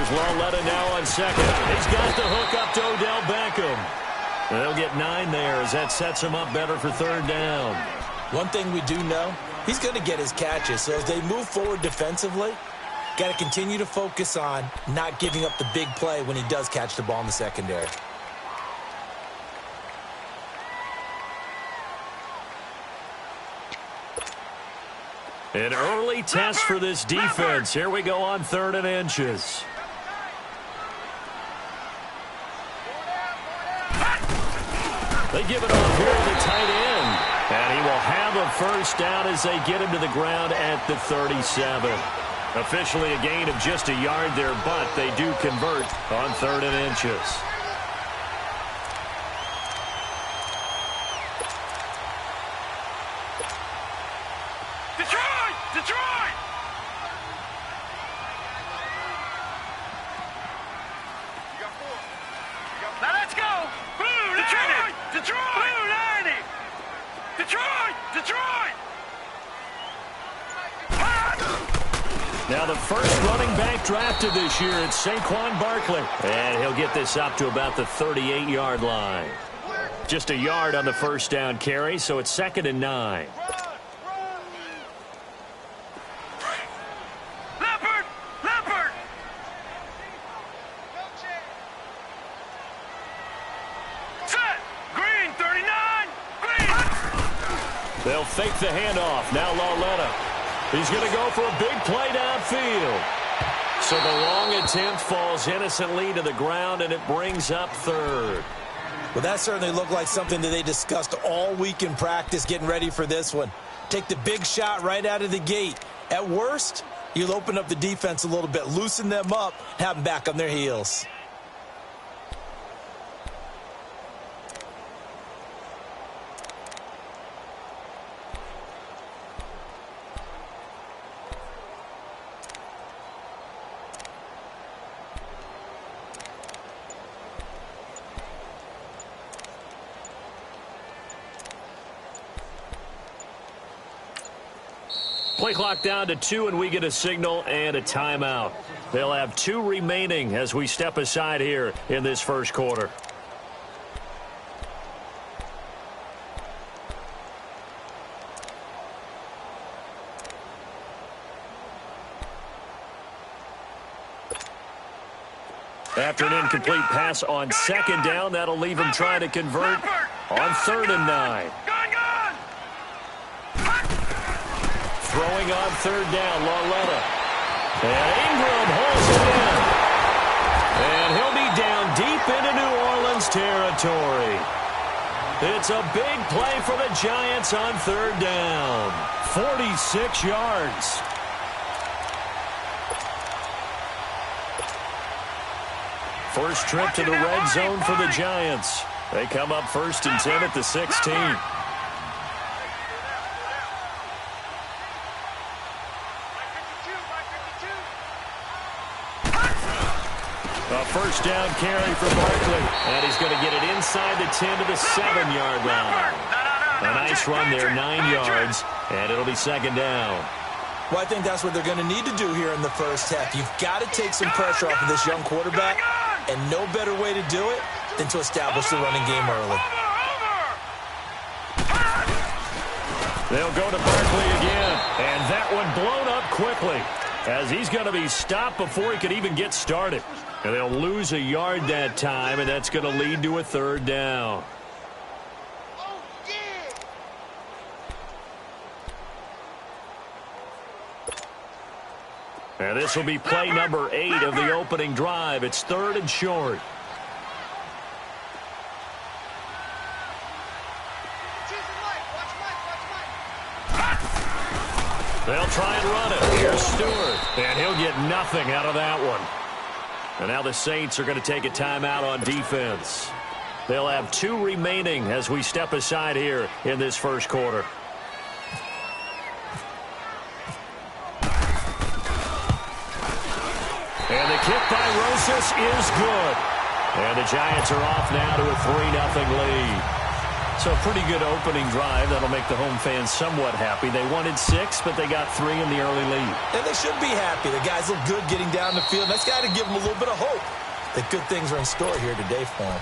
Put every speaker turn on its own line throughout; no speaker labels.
Here's Lauletta now on second. He's got the hook up to Odell Beckham. They'll get 9 there as that sets him up better for third down.
One thing we do know, he's going to get his catches. So as they move forward defensively, got to continue to focus on not giving up the big play when he does catch the ball in the secondary.
An early test for this defense. Here we go on 3rd and inches. They give it off here to the tight end. And he will have a first down as they get him to the ground at the 37. Officially a gain of just a yard there, but they do convert on 3rd and inches.
Detroit! Now let's go! Blue, Detroit! Detroit! Blue, 90! Detroit!
Now the first running back drafted this year, it's Saquon Barkley. And he'll get this up to about the 38-yard line. Just a yard on the first down carry, so it's 2nd and 9. They'll fake the handoff. Now Lauletta. He's going to go for a big play downfield. So the long attempt falls innocently to the ground, and it brings up 3rd.
Well, that certainly looked like something that they discussed all week in practice getting ready for this one. Take the big shot right out of the gate. At worst, you'll open up the defense a little bit, loosen them up, have them back on their heels.
Play clock down to 2, and we get a signal and a timeout. They'll have 2 remaining as we step aside here in this first quarter. After an incomplete pass on 2nd down, that'll leave him trying to convert on 3rd and 9. Throwing on 3rd down, Lauletta. And Ingram holds it in. And he'll be down deep into New Orleans territory. It's a big play for the Giants on 3rd down. 46 yards. First trip to the red zone for the Giants. They come up 1st and 10 at the 16. A first down carry for Barkley. And he's going to get it inside the 10 to the 7-yard line. A nice run there, 9 yards, and it'll be 2nd down.
Well, I think that's what they're going to need to do here in the first half. You've got to take some pressure off of this young quarterback, and no better way to do it than to establish the running game early.
They'll go to Barkley again, and that one blown up quickly as he's going to be stopped before he could even get started. And they'll lose a yard that time, and that's going to lead to a 3rd down. And this will be play number 8 of the opening drive. It's 3rd and short. They'll try and run it. Here's Stewart. And he'll get nothing out of that one. And now the Saints are going to take a timeout on defense. They'll have 2 remaining as we step aside here in this first quarter. And the kick by Rosas is good. And the Giants are off now to a 3-0 lead. So a pretty good opening drive. That'll make the home fans somewhat happy. They wanted 6, but they got 3 in the early lead.
And they should be happy. The guys look good getting down the field. That's got to give them a little bit of hope that good things are in store here today for them.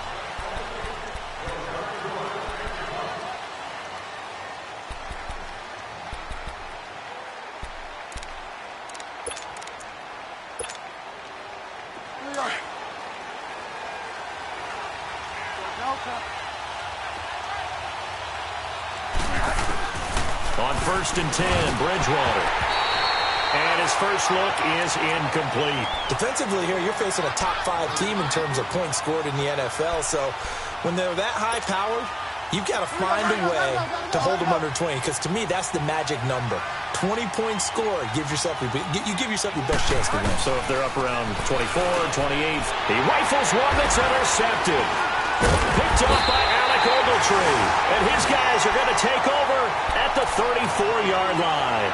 On 1st and 10, Bridgewater. And his first look is incomplete.
Defensively here, you're facing a top 5 team in terms of points scored in the NFL. So when they're that high-powered, you've got to find a way to hold them under 20. Because to me, that's the magic number. 20 points scored gives yourself you give yourself your best chance to win.
So if they're up around 24, 28, he rifles one that's intercepted. Picked up by Alec Ogletree. And his guys are going to take over at the 34-yard line.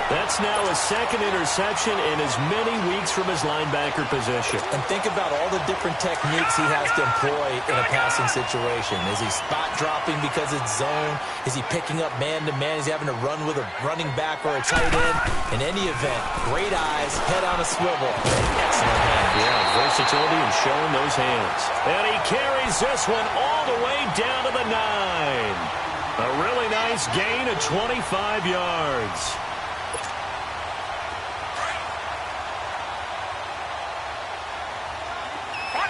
That's now his 2nd interception in as many weeks from his linebacker position.
And think about all the different techniques he has to employ in a passing situation. Is he spot dropping because it's zone? Is he picking up man-to-man? Is he having to run with a running back or a tight end? In any event, great eyes, head on a swivel, excellent hands.
Yeah, versatility and showing those hands. And he carries this one all the way down to the 9. A really nice gain of 25 yards.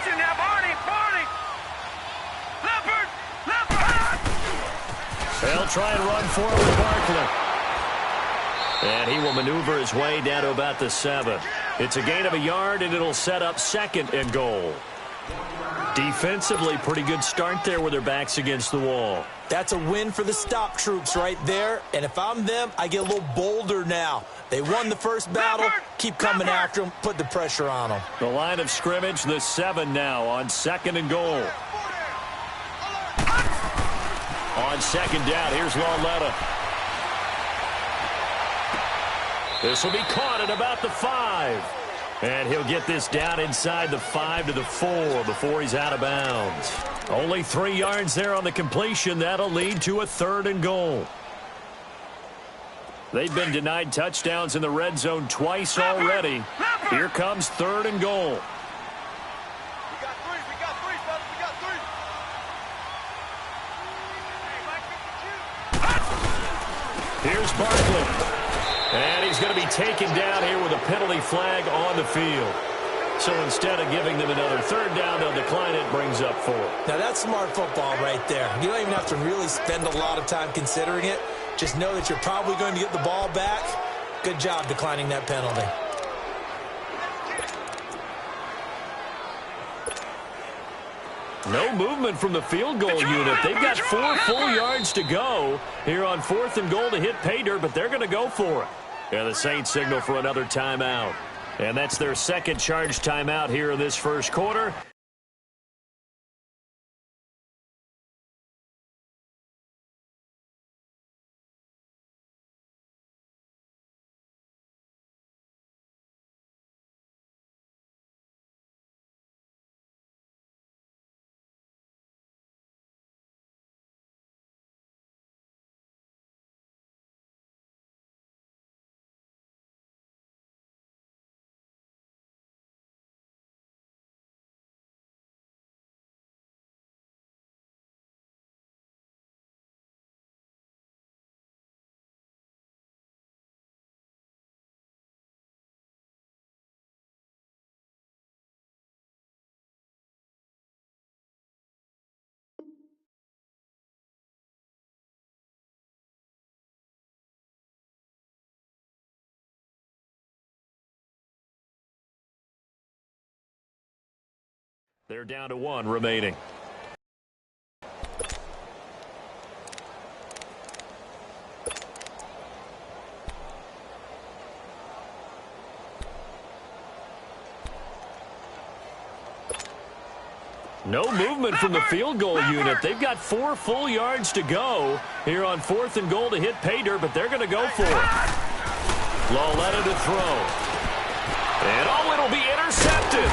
Now, Barney! Leopard!
They'll try and run for it with Barkley. And he will maneuver his way down to about the 7. It's a gain of a yard, and it'll set up 2nd and goal. Defensively, pretty good start there with their backs against the wall.
That's a win for the stop troops right there. And if I'm them, I get a little bolder now. They won the first battle. Keep coming after them. Put the pressure on them.
The line of scrimmage, the 7 now on 2nd and goal. On 2nd down, here's Lauletta. This will be caught at about the 5. And he'll get this down inside the 5 to the 4 before he's out of bounds. Only 3 yards there on the completion. That'll lead to a 3rd and goal. They've been denied touchdowns in the red zone twice already. Here comes 3rd and goal.
We got 3, fellas. We got 3.
Here's Barkley. And he's going to be taken down here with a penalty flag on the field. So instead of giving them another 3rd down, they'll decline it, brings up 4.
Now, that's smart football right there. You don't even have to really spend a lot of time considering it. Just know that you're probably going to get the ball back. Good job declining that penalty.
No movement from the field goal unit. They've got 4 full yards to go here on 4th and goal to hit pay dirt, but they're going to go for it. And the Saints signal for another timeout. And that's their 2nd charge timeout here in this first quarter. They're down to 1 remaining. No movement from the field goal unit. They've got 4 full yards to go here on 4th and goal to hit pay dirt, but they're going to go for it. Lauletta to throw. And it'll be intercepted.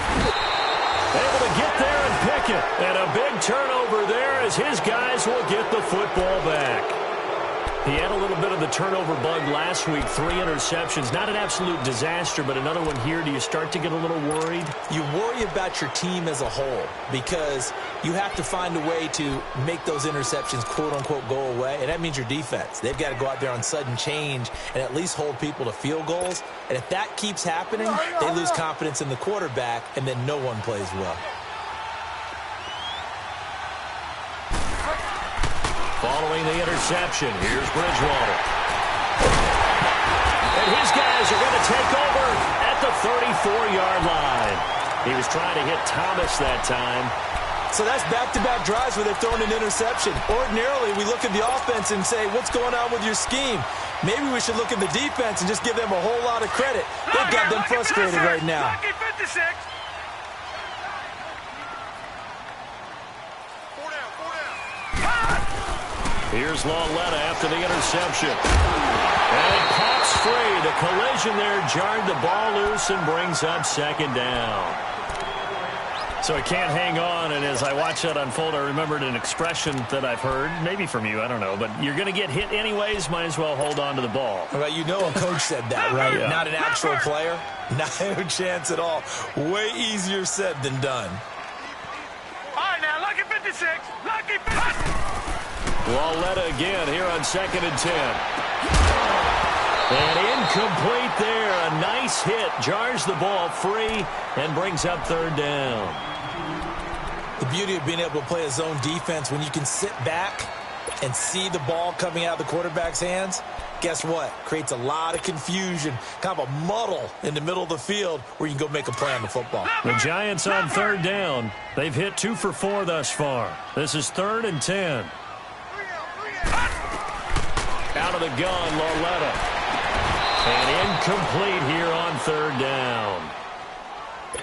Able to get there and pick second. And a big turnover there as his guys will get the football back. He had a little bit of the turnover bug last week, 3 interceptions. Not an absolute disaster, but another one here. Do you start to get a little worried?
You worry about your team as a whole because you have to find a way to make those interceptions, quote-unquote, go away, and that means your defense. They've got to go out there on sudden change and at least hold people to field goals. And if that keeps happening, they lose confidence in the quarterback, and then no one plays well.
Following the interception, here's Bridgewater. And his guys are going to take over at the 34-yard line. He was trying to hit Thomas that time.
So that's back-to-back drives where they've thrown an interception. Ordinarily, we look at the offense and say, what's going on with your scheme? Maybe we should look at the defense and just give them a whole lot of credit. They've got them frustrated right now.
Lucky 56.
Here's Lauletta after the interception. And it pops free. The collision there jarred the ball loose and brings up second down. So he can't hang on, and as I watch that unfold, I remembered an expression that I've heard, maybe from you, I don't know, but you're going to get hit anyways, might as well hold on to the ball.
Well, you know a coach said that, right?
Yeah.
Not an actual player. No chance at all. Way easier said than done.
All right, now, lucky 56. Lucky 56.
Lauletta again here on 2nd and 10. And incomplete there. A nice hit. Jars the ball free and brings up 3rd down.
The beauty of being able to play a zone defense when you can sit back and see the ball coming out of the quarterback's hands, guess what? Creates a lot of confusion, kind of a muddle in the middle of the field where you can go make a play on the football.
The Giants on 3rd down. They've hit 2 for 4 thus far. This is 3rd and 10. Out of the gun, Lauletta. And incomplete here on 3rd down.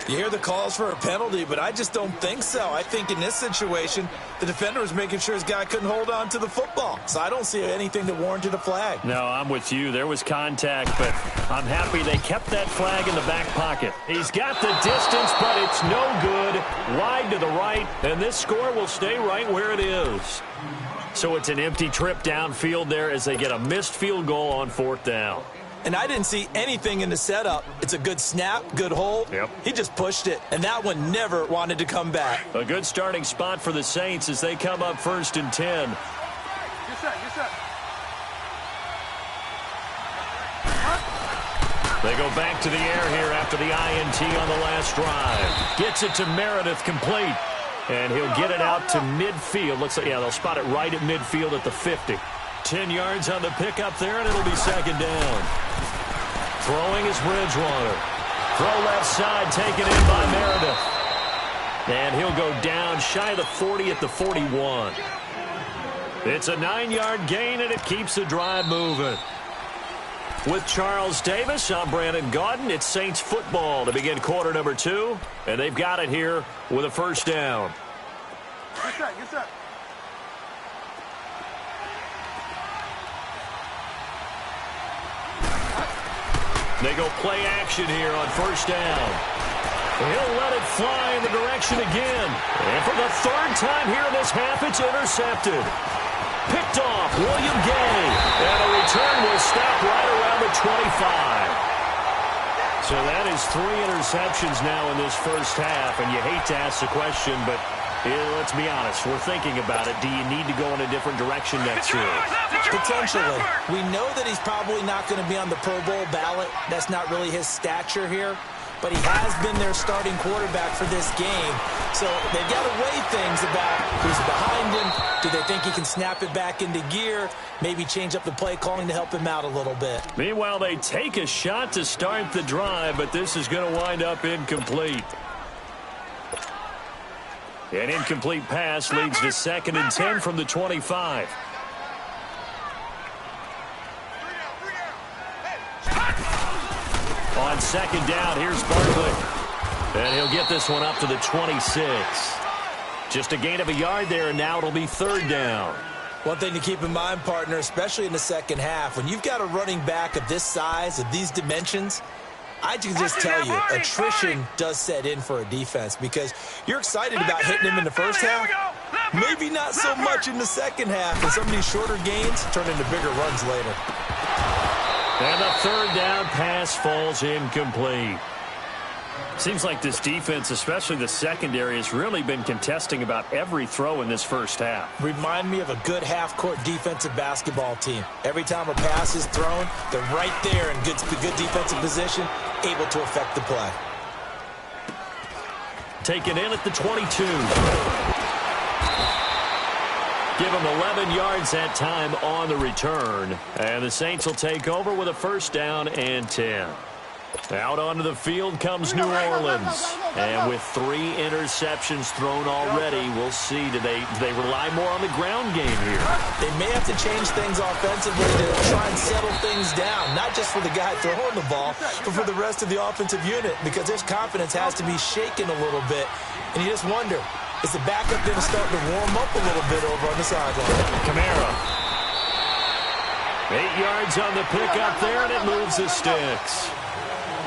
You hear the calls for a penalty, but I just don't think so. I think in this situation, the defender was making sure his guy couldn't hold on to the football. So I don't see anything that warranted a flag.
No, I'm with you. There was contact, but I'm happy they kept that flag in the back pocket. He's got the distance, but it's no good. Wide to the right, and this score will stay right where it is. So it's an empty trip downfield there as they get a missed field goal on 4th down.
And I didn't see anything in the setup. It's a good snap, good hold.
Yep.
He just pushed it, and that one never wanted to come back.
A good starting spot for the Saints as they come up 1st and 10.
Yes, sir. Yes, sir.
They go back to the air here after the INT on the last drive. Gets it to Meredith complete. And he'll get it out to midfield. Looks like, yeah, they'll spot it right at midfield at the 50. 10 yards on the pickup there, and it'll be 2nd down. Throwing is Bridgewater. Throw left side, taken in by Meredith. And he'll go down shy of the 40 at the 41. It's a 9-yard gain, and it keeps the drive moving. With Charles Davis, I'm Brandon Gaudin. It's Saints football to begin quarter number 2, and they've got it here with a 1st down.
Yes, sir. Yes, sir.
They go play action here on 1st down. He'll let it fly in the direction again. And for the 3rd time here in this half, it's intercepted. Picked off, William Gay. And a return will stop right around the 25. So that is 3 interceptions now in this first half. And you hate to ask the question, but let's be honest. We're thinking about it. Do you need to go in a different direction next year?
Potentially. We know that he's probably not going to be on the Pro Bowl ballot. That's not really his stature here. But he has been their starting quarterback for this game. So they've got to weigh things about who's behind him. Do they think he can snap it back into gear? Maybe change up the play calling to help him out a little bit.
Meanwhile, they take a shot to start the drive, but this is going to wind up incomplete. An incomplete pass leads to 2nd and 10 from the 25. On 2nd down, here's Barkley. And he'll get this one up to the 26. Just a gain of a yard there, and now it'll be 3rd down.
One thing to keep in mind, partner, especially in the second half, when you've got a running back of this size, of these dimensions, I can just tell you, attrition does set in for a defense because you're excited about hitting him in the first half. Maybe not so much in the second half, and some of these shorter gains turn into bigger runs later.
And the third down pass falls incomplete. Seems like this defense, especially the secondary, has really been contesting about every throw in this first half.
Remind me of a good half-court defensive basketball team. Every time a pass is thrown, they're right there in good defensive position, able to affect the play.
Taken in at the 22. Give them 11 yards that time on the return. And the Saints will take over with a first down and 10. Out onto the field comes New Orleans. And with 3 interceptions thrown already, we'll see. Do they rely more on the ground game here?
They may have to change things offensively to try and settle things down, not just for the guy throwing the ball, but for the rest of the offensive unit, because their confidence has to be shaken a little bit. And you just wonder, is the backup going to start to warm up a little bit over on the sideline?
Kamara. 8 yards on the pickup there, and it moves the sticks.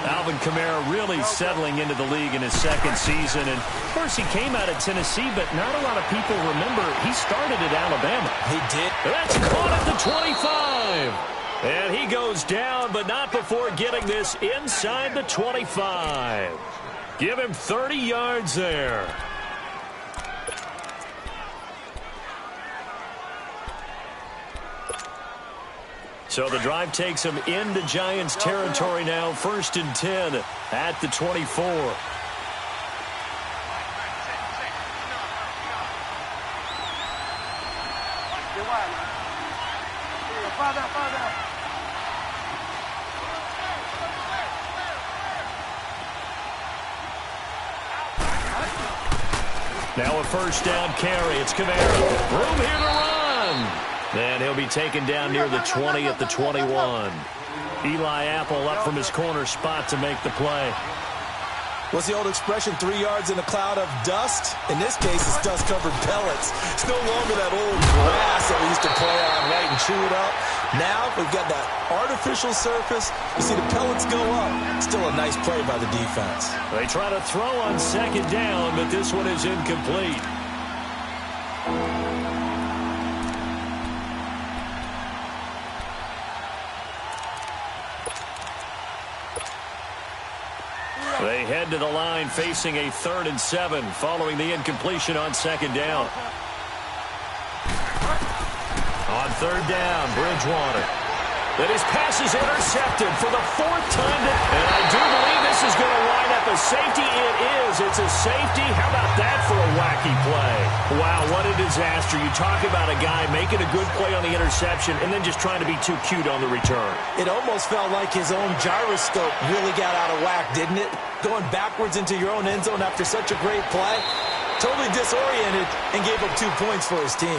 Alvin Kamara really settling into the league in his second season. And, of course, he came out of Tennessee, but not a lot of people remember he started at Alabama.
He did.
That's caught at the 25. And he goes down, but not before getting this inside the 25. Give him 30 yards there. So the drive takes him into Giants territory now. 1st and 10 at the 24. Now a first down carry. It's Kamara. Room here to run. And he'll be taken down near the 20 at the 21. Eli Apple up from his corner spot to make the play.
What's the old expression, 3 yards in a cloud of dust? In this case, it's dust-covered pellets. It's no longer that old grass that we used to play on, right, and chew it up. Now we've got that artificial surface. You see the pellets go up. Still a nice play by the defense.
They try to throw on second down, but this one is incomplete. They head to the line facing a 3rd and 7 following the incompletion on second down. On third down, Bridgewater. Then his pass is intercepted for the 4th time. And I do believe this is going to wind up a safety. It is. It's a safety. How about that for a wacky play? Wow, what a disaster. You talk about a guy making a good play on the interception and then just trying to be too cute on the return.
It almost felt like his own gyroscope really got out of whack, didn't it? Going backwards into your own end zone after such a great play. Totally disoriented and gave up 2 points for his team.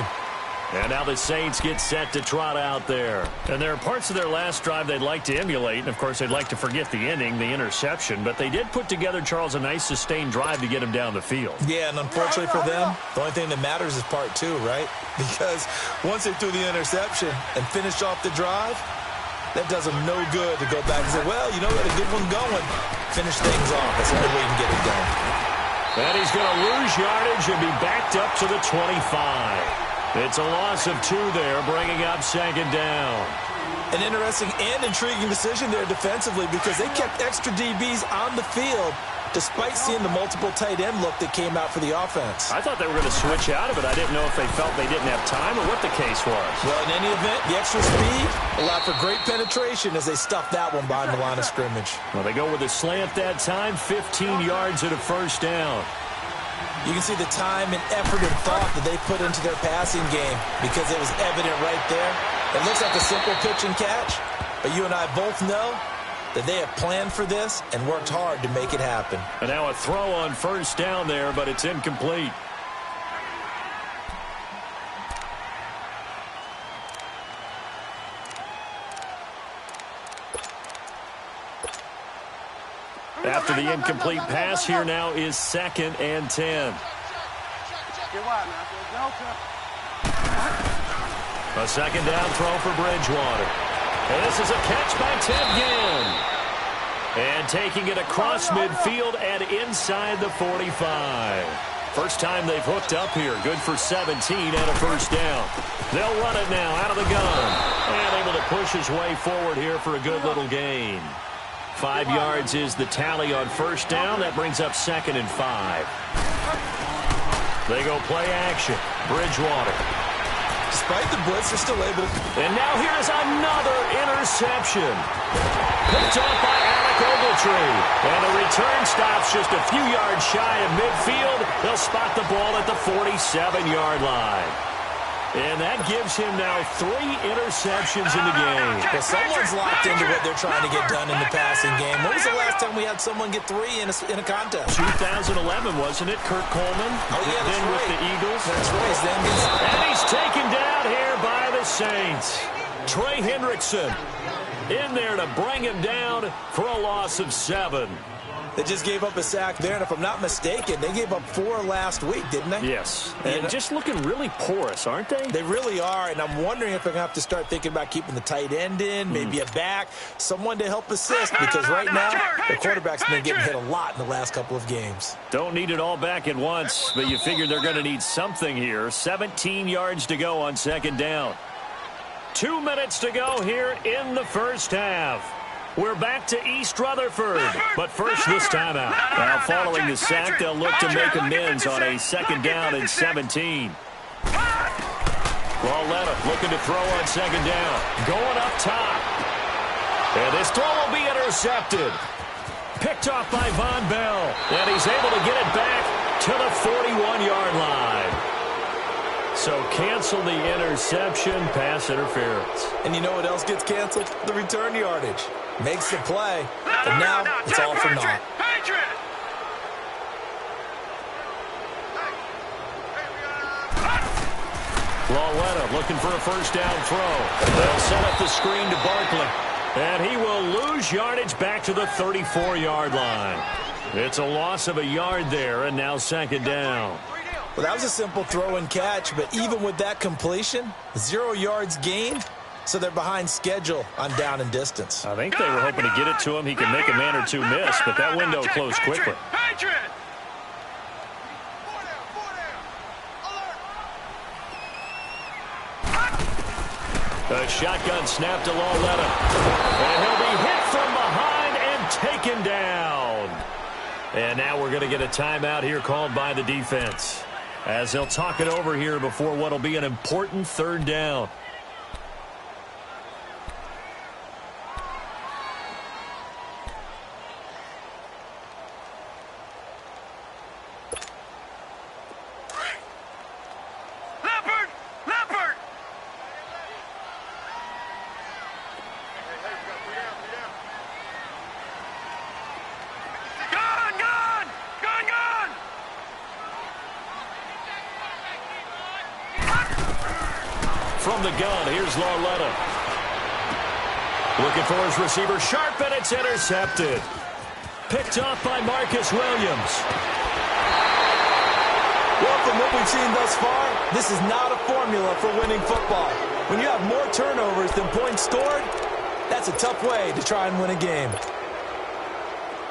And now the Saints get set to trot out there. And there are parts of their last drive they'd like to emulate. And, of course, they'd like to forget the ending, the interception. But they did put together, Charles, a nice sustained drive to get him down the field.
Yeah, and unfortunately for them, the only thing that matters is part 2, right? Because once they threw the interception and finished off the drive, that does them no good to go back and say, well, you know, we had a good one going. Finish things off. That's the only way you can get it done.
And he's going to lose yardage and be backed up to the 25. It's a loss of 2 there, bringing up second down.
An interesting and intriguing decision there defensively because they kept extra DBs on the field despite seeing the multiple tight end look that came out for the offense.
I thought they were going to switch out of it. I didn't know if they felt they didn't have time or what the case was.
Well, in any event, the extra speed allowed for great penetration as they stuffed that one behind the line of scrimmage.
Well, they go with a slant that time, 15 yards at a first down.
You can see the time and effort and thought that they put into their passing game because it was evident right there. It looks like a simple pitch and catch, but you and I both know that they have planned for this and worked hard to make it happen.
And now a throw on first down there, but it's incomplete. After the incomplete pass, here now is 2nd and 10. A second down throw for Bridgewater. And this is a catch by Ted Ginn. And And taking it across midfield and inside the 45. First time they've hooked up here. Good for 17 and a first down. They'll run it now out of the gun. And able to push his way forward here for a good little gain. 5 yards is the tally on first down. That brings up 2nd and 5. They go play action. Bridgewater.
Despite the blitz, they're still able to...
And now here's another interception. Picked off by Alec Ogletree. And the return stops just a few yards shy of midfield. They'll spot the ball at the 47-yard line. And that gives him now 3 interceptions in the game.
Well, someone's locked into what they're trying to get done in the passing game. When was the last time we had someone get 3 in a contest?
2011, wasn't it? Kurt Coleman.
Oh, yeah, that's
then
right.
with the Eagles.
That's right.
And he's taken down here by the Saints. Trey Hendrickson in there to bring him down for a loss of 7.
They just gave up a sack there, and if I'm not mistaken, they gave up 4 last week, didn't they?
Yes. And just looking really porous, aren't they?
They really are, and I'm wondering if they're going to have to start thinking about keeping the tight end in, maybe a back, someone to help assist, because right now, the quarterback's been getting hit a lot in the last couple of games.
Don't need it all back at once, but you figure they're going to need something here. 17 yards to go on 2nd down. 2 minutes to go here in the first half. We're back to East Rutherford, but first this time out. Now following the sack, they'll look to make amends on a 2nd down and 17. Lauletta looking to throw on 2nd down. Going up top. And this throw will be intercepted. Picked off by Von Bell. And he's able to get it back to the 41-yard line. So cancel the interception, pass interference.
And you know what else gets canceled? The return yardage. Makes the play, and now it's all for naught.
Lauletta looking for a first down throw. They'll set up the screen to Barkley. And he will lose yardage back to the 34-yard line. It's a loss of a yard there, and now 2nd down.
Well, that was a simple throw and catch, but even with that completion, 0 yards gained, so they're behind schedule on down and distance.
I think they were hoping to get it to him. He could make a man or 2 miss, but that window closed quickly. A shotgun snap to Lauletta. And he'll be hit from behind and taken down. And now we're going to get a timeout here called by the defense, as they'll talk it over here before what will be an important 3rd down. From the gun, here's Lauletta. Looking for his receiver, sharp, and it's intercepted. Picked off by Marcus Williams.
Well, from what we've seen thus far, this is not a formula for winning football. When you have more turnovers than points scored, that's a tough way to try and win a game.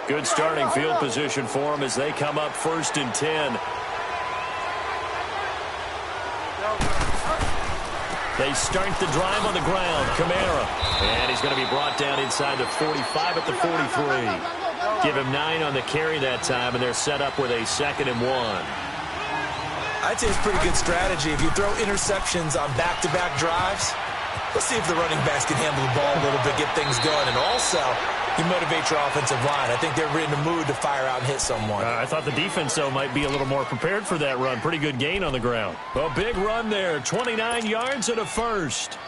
Good starting field position for them as they come up 1st and 10. They start the drive on the ground. Kamara. And he's going to be brought down inside the 45 at the 43. Give him 9 on the carry that time, and they're set up with a 2nd and 1.
I'd say it's pretty good strategy. If you throw interceptions on back-to-back drives, let's see if the running backs can handle the ball a little bit, get things going. And also, you motivate your offensive line. I think they're in the mood to fire out and hit someone.
I thought the defense, though, might be a little more prepared for that run. Pretty good gain on the ground. A big run there, 29 yards and a first.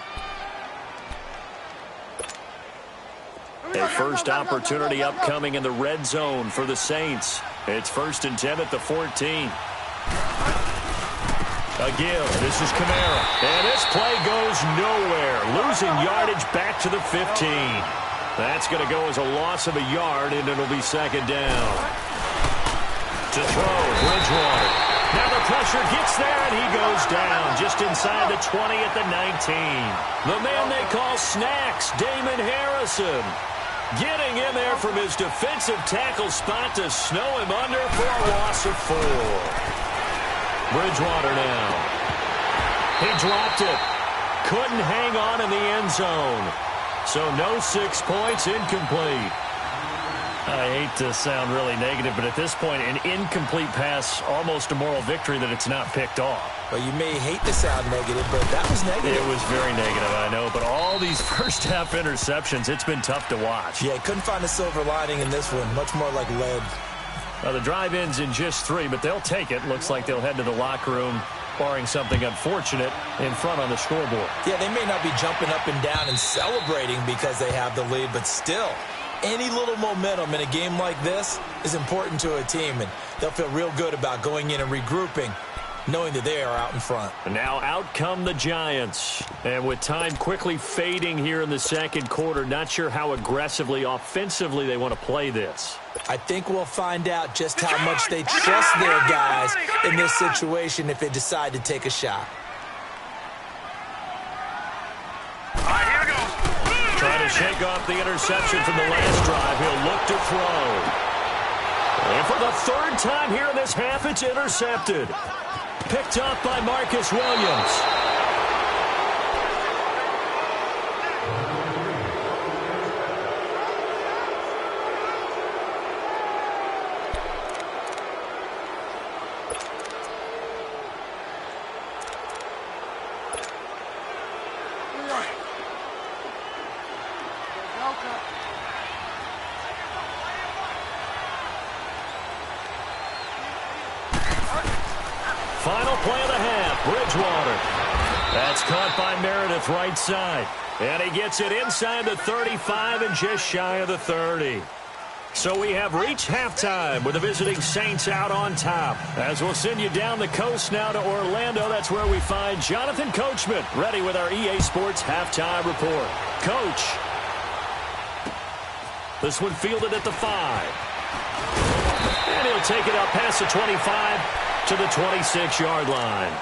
A first opportunity upcoming in the red zone for the Saints. It's 1st and 10 at the 14. Again, this is Kamara. And this play goes nowhere. Losing yardage back to the 15. That's going to go as a loss of a yard, and it'll be 2nd down. To throw, Bridgewater. Now the pressure gets there, and he goes down just inside the 20 at the 19. The man they call Snacks, Damon Harrison. Getting in there from his defensive tackle spot to snow him under for a loss of 4. Bridgewater now. He dropped it. Couldn't hang on in the end zone. So no 6 points, incomplete.
I hate to sound really negative, but at this point, an incomplete pass, almost a moral victory that it's not picked off.
Well, you may hate to sound negative, but that was negative.
It was very negative, I know, but all these first-half interceptions, it's been tough to watch.
Yeah, couldn't find a silver lining in this one. Much more like lead.
Well, the drive ends in just 3, but they'll take it. Looks like they'll head to the locker room, barring something unfortunate, in front on the scoreboard.
Yeah, they may not be jumping up and down and celebrating because they have the lead, but still, any little momentum in a game like this is important to a team, and they'll feel real good about going in and regrouping, knowing that they are out in front.
And now out come the Giants. And with time quickly fading here in the second quarter, not sure how aggressively, offensively they want to play this.
I think we'll find out just how much they trust their guys in this situation if they decide to take a shot.
Trying to shake off the interception from the last drive. He'll look to throw. And for the 3rd time here in this half, it's intercepted. Picked up by Marcus Williams. Final play of the half, Bridgewater. That's caught by Meredith right side. And he gets it inside the 35 and just shy of the 30. So we have reached halftime with the visiting Saints out on top. As we'll send you down the coast now to Orlando, that's where we find Jonathan Coachman ready with our EA Sports halftime report. Coach. This one fielded at the 5. And he'll take it up past the 25 to the 26-yard line.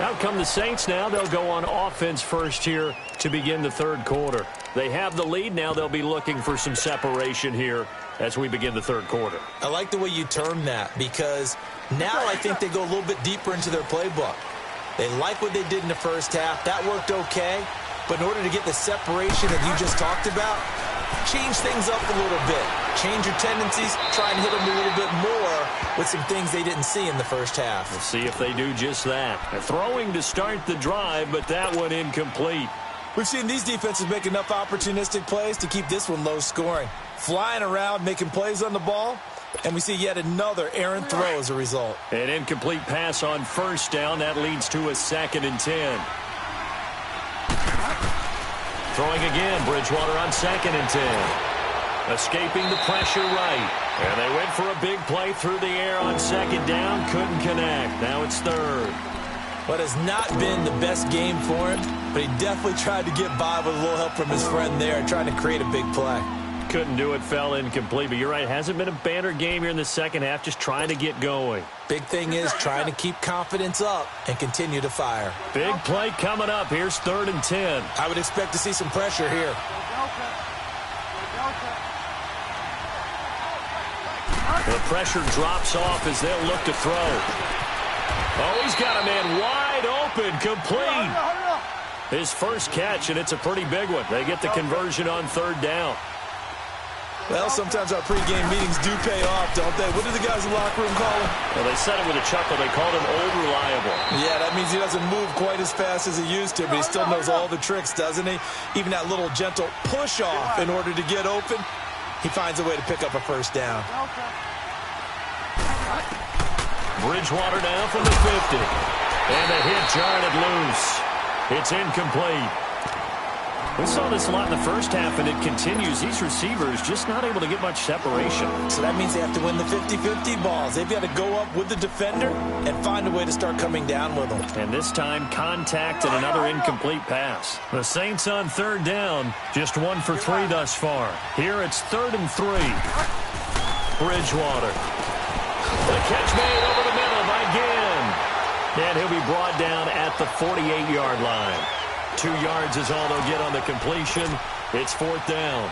Out come the Saints now. They'll go on offense first here to begin the 3rd quarter. They have the lead. Now they'll be looking for some separation here as we begin the 3rd quarter.
I like the way you term that because now I think they go a little bit deeper into their playbook. They like what they did in the first half. That worked okay. But in order to get the separation that you just talked about, change things up a little bit. Change your tendencies. Try and hit them a little bit more with some things they didn't see in the first half.
We'll see if they do just that. They're throwing to start the drive, but that one incomplete.
We've seen these defenses make enough opportunistic plays to keep this one low scoring. Flying around, making plays on the ball, and we see yet another errant throw as a result.
An incomplete pass on first down. That leads to a 2nd and 10. Throwing again, Bridgewater on 2nd and 10. Escaping the pressure right. And they went for a big play through the air on 2nd down. Couldn't connect. Now it's 3rd.
What has not been the best game for him, but he definitely tried to get by with a little help from his friend there, trying to create a big play.
Couldn't do it, fell incomplete. But you're right, hasn't been a banner game here in the second half, just trying to get going.
Big thing is trying to keep confidence up and continue to fire.
Big play coming up. Here's 3rd and 10.
I would expect to see some pressure here.
The pressure drops off as they'll look to throw. Oh, he's got a man wide open, complete. His first catch, and it's a pretty big one. They get the conversion on 3rd down.
Well, sometimes our pregame meetings do pay off, don't they? What do the guys in the locker room call him?
Well, they said it with a chuckle. They called him Old Reliable.
Yeah, that means he doesn't move quite as fast as he used to, but he still knows all the tricks, doesn't he? Even that little gentle push-off in order to get open, he finds a way to pick up a first down.
Bridgewater down from the 50. And the hit jarred it loose. It's incomplete. We saw this a lot in the first half, and it continues. These receivers just not able to get much separation.
So that means they have to win the 50-50 balls. They've got to go up with the defender and find a way to start coming down with them.
And this time, contact and another incomplete pass. The Saints on 3rd down, just 1 for 3 thus far. Here it's 3rd and 3. Bridgewater. The catch made over the middle by Ginn. And he'll be brought down at the 48-yard line. 2 yards is all they'll get on the completion. It's 4th down.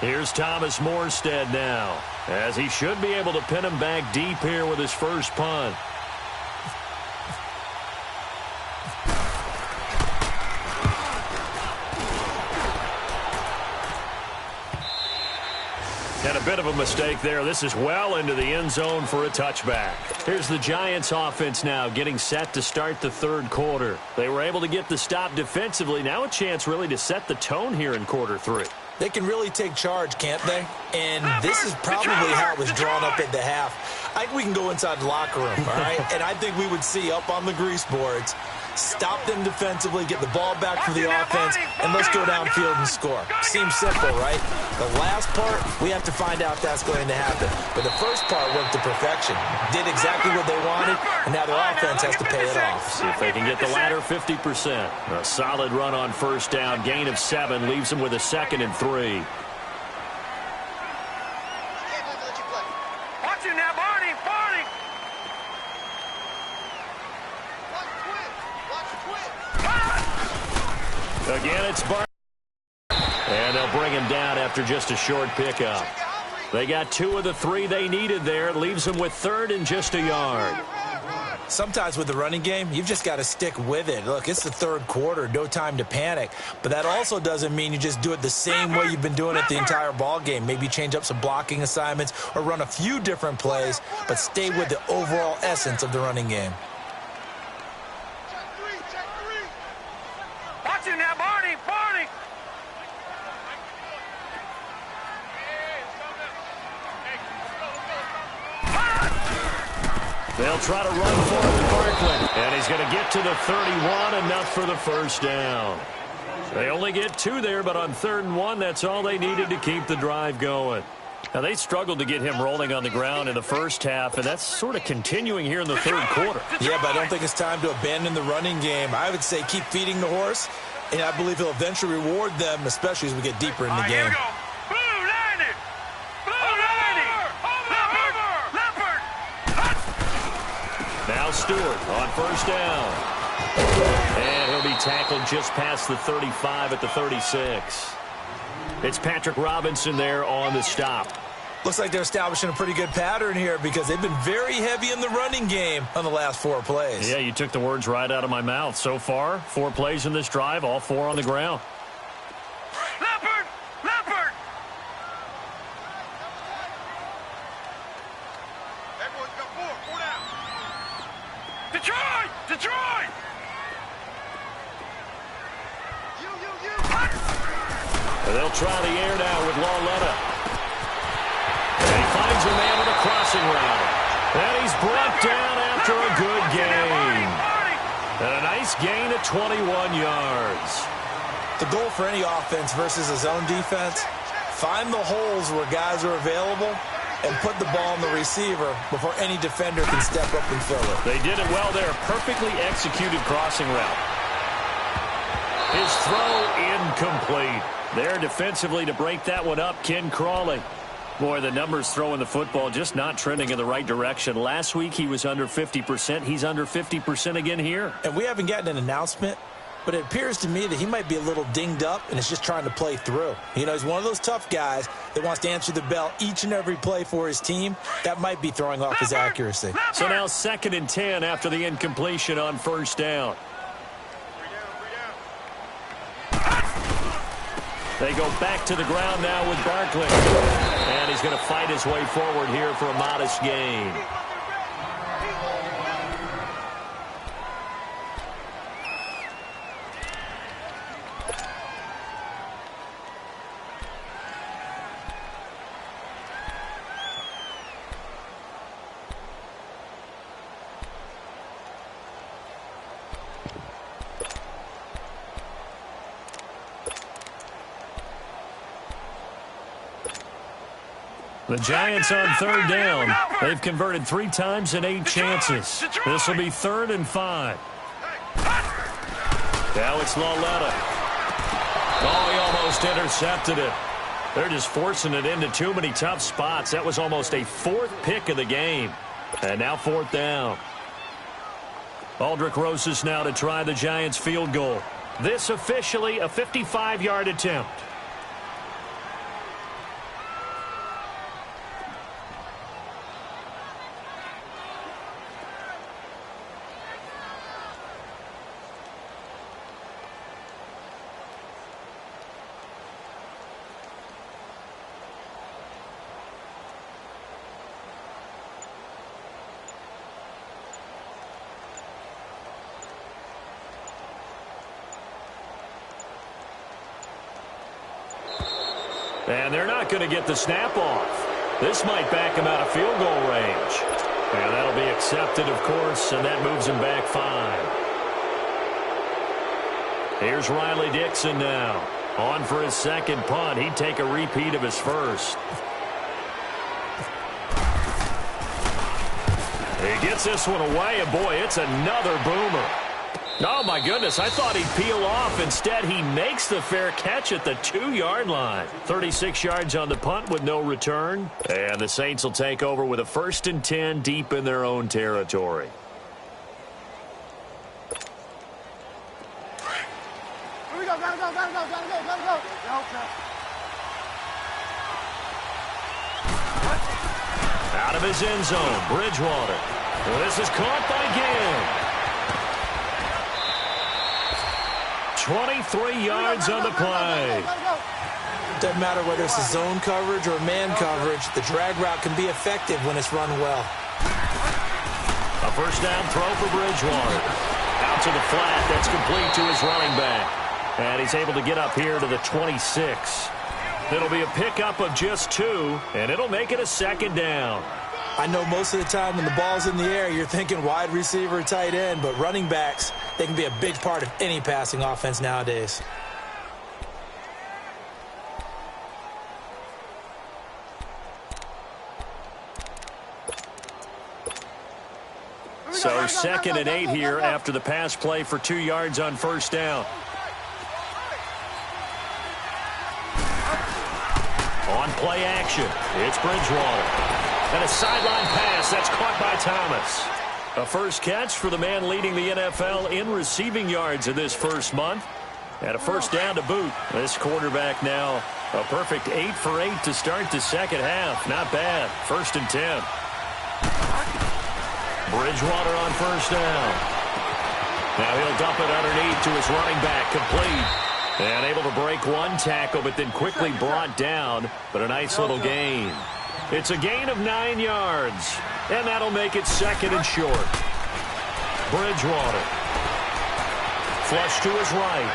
Here's Thomas Morstead now, as he should be able to pin him back deep here with his first punt. And a bit of a mistake there. This is well into the end zone for a touchback. Here's the Giants offense now getting set to start the third quarter. They were able to get the stop defensively. Now a chance really to set the tone here in quarter three.
They can really take charge, can't they? And this is probably how it was drawn up at the half. I think we can go inside the locker room, all right? And I think we would see up on the grease boards, stop them defensively, get the ball back for the offense, and let's go downfield and score. Seems simple, right? The last part, we have to find out if that's going to happen. But the first part worked to perfection. Did exactly what they wanted, and now their offense has to pay it off.
See if they can get the latter 50%. A solid run on first down. Gain of 7 leaves them with a 2nd and 3.
Watch it now, Barney. Barney.
Again, it's Barney. And they'll bring him down after just a short pickup. They got 2 of the 3 they needed there. It leaves them with 3rd and just a yard.
Sometimes with the running game, you've just got to stick with it. Look, it's the third quarter, no time to panic. But that also doesn't mean you just do it the same way you've been doing it the entire ball game. Maybe change up some blocking assignments or run a few different plays, but stay with the overall essence of the running game.
Watch it now, Barney. Barney.
They'll try to run for it with Barkley. And he's going to get to the 31, enough for the first down. They only get 2 there, but on 3rd and 1, that's all they needed to keep the drive going. Now, they struggled to get him rolling on the ground in the first half, and that's sort of continuing here in the third quarter.
Yeah, but I don't think it's time to abandon the running game. I would say keep feeding the horse, and I believe he'll eventually reward them, especially as we get deeper in the game.
Here we go. Blue, line it. Blue, line it. Leopard.
Now Stewart on first down. And he'll be tackled just past the 35 at the 36. It's Patrick Robinson there on the stop.
Looks like they're establishing a pretty good pattern here because they've been very heavy in the running game on the last 4 plays.
Yeah, you took the words right out of my mouth. So far, 4 plays in this drive, all 4 on the ground.
Leopard. Everyone's got 4 down. Detroit.
They'll try the air now with Lauletta. And he finds a man with a crossing route. And he's brought down after a good gain. And a nice gain of 21 yards.
The goal for any offense versus a zone defense, find the holes where guys are available and put the ball on the receiver before any defender can step up and fill it.
They did it well there. Perfectly executed crossing route. His throw incomplete. There defensively to break that one up, Ken Crawley. Boy, the numbers throwing the football just not trending in the right direction. Last week he was under 50%. He's under 50% again here.
And we haven't gotten an announcement, but it appears to me that he might be a little dinged up and is just trying to play through. You know, he's one of those tough guys that wants to answer the bell each and every play for his team. That might be throwing off his accuracy.
So now 2nd and 10 after the incompletion on first down. They go back to the ground now with Barkley. And he's going to fight his way forward here for a modest gain. The Giants on 3rd down. They've converted 3 times in 8 chances. This will be 3rd and 5. Now it's Lauletta. Oh, he almost intercepted it. They're just forcing it into too many tough spots. That was almost a 4th pick of the game. And now 4th down. Aldrich Rosas now to try the Giants field goal. This officially a 55-yard attempt. And they're not going to get the snap off. This might back him out of field goal range. And that'll be accepted, of course, and that moves him back 5. Here's Riley Dixon now. On for his second punt. He'd take a repeat of his first. He gets this one away, and boy, it's another boomer. Oh, my goodness, I thought he'd peel off. Instead, he makes the fair catch at the 2-yard line. 36 yards on the punt with no return. And the Saints will take over with a 1st and 10 deep in their own territory.
Here we go, gotta go.
Out of his end zone, Bridgewater. Well, this is caught by Gill. 23 yards on the play.
Doesn't matter whether it's a zone coverage or man coverage, the drag route can be effective when it's run well.
A first down throw for Bridgewater. Out to the flat, that's complete to his running back. And he's able to get up here to the 26. It'll be a pickup of just 2, and it'll make it a 2nd down.
I know most of the time when the ball's in the air, you're thinking wide receiver, tight end, but running backs, they can be a big part of any passing offense nowadays.
So 2nd and 8 here after the pass play for 2 yards on first down. On play action, it's Bridgewater. And a sideline pass, that's caught by Thomas. A first catch for the man leading the NFL in receiving yards in this first month. And a first down to boot. This quarterback now a perfect 8 for 8 to start the second half. Not bad. 1st and 10. Bridgewater on first down. Now he'll dump it underneath to his running back, complete. And able to break one tackle, but then quickly brought down. But a nice little gain. It's a gain of 9 yards. And that'll make it 2nd and short. Bridgewater. Flush to his right.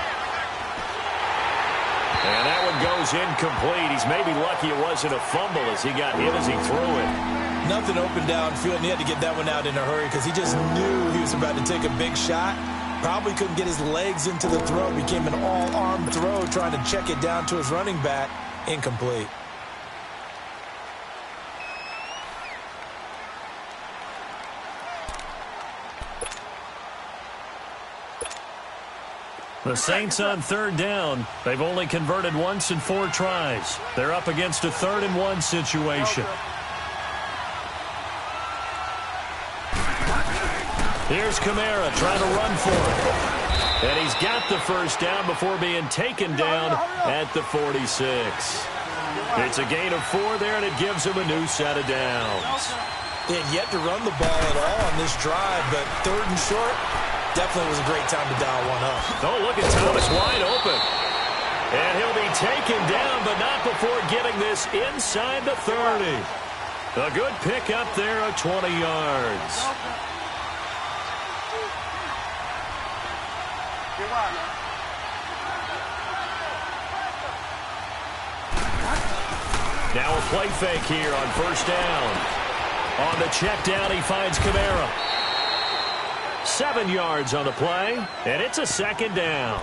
And that one goes incomplete. He's maybe lucky it wasn't a fumble as he got hit as he threw it.
Nothing open downfield, and he had to get that one out in a hurry because he just knew he was about to take a big shot. Probably couldn't get his legs into the throw. Became an all-arm throw trying to check it down to his running back. Incomplete.
The Saints on 3rd down. They've only converted once in 4 tries. They're up against a 3rd and 1 situation. Here's Kamara trying to run for it. And he's got the first down before being taken down at the 46. It's a gain of 4 there, and it gives him a new set of downs.
They had yet to run the ball at all on this drive, but 3rd and short, definitely was a great time to dial one up.
Oh, look at Thomas wide open. And he'll be taken down, but not before getting this inside the 30. A good pickup there of 20 yards. Now a play fake here on first down. On the check down, he finds Kamara. 7 yards on the play, and it's a 2nd down.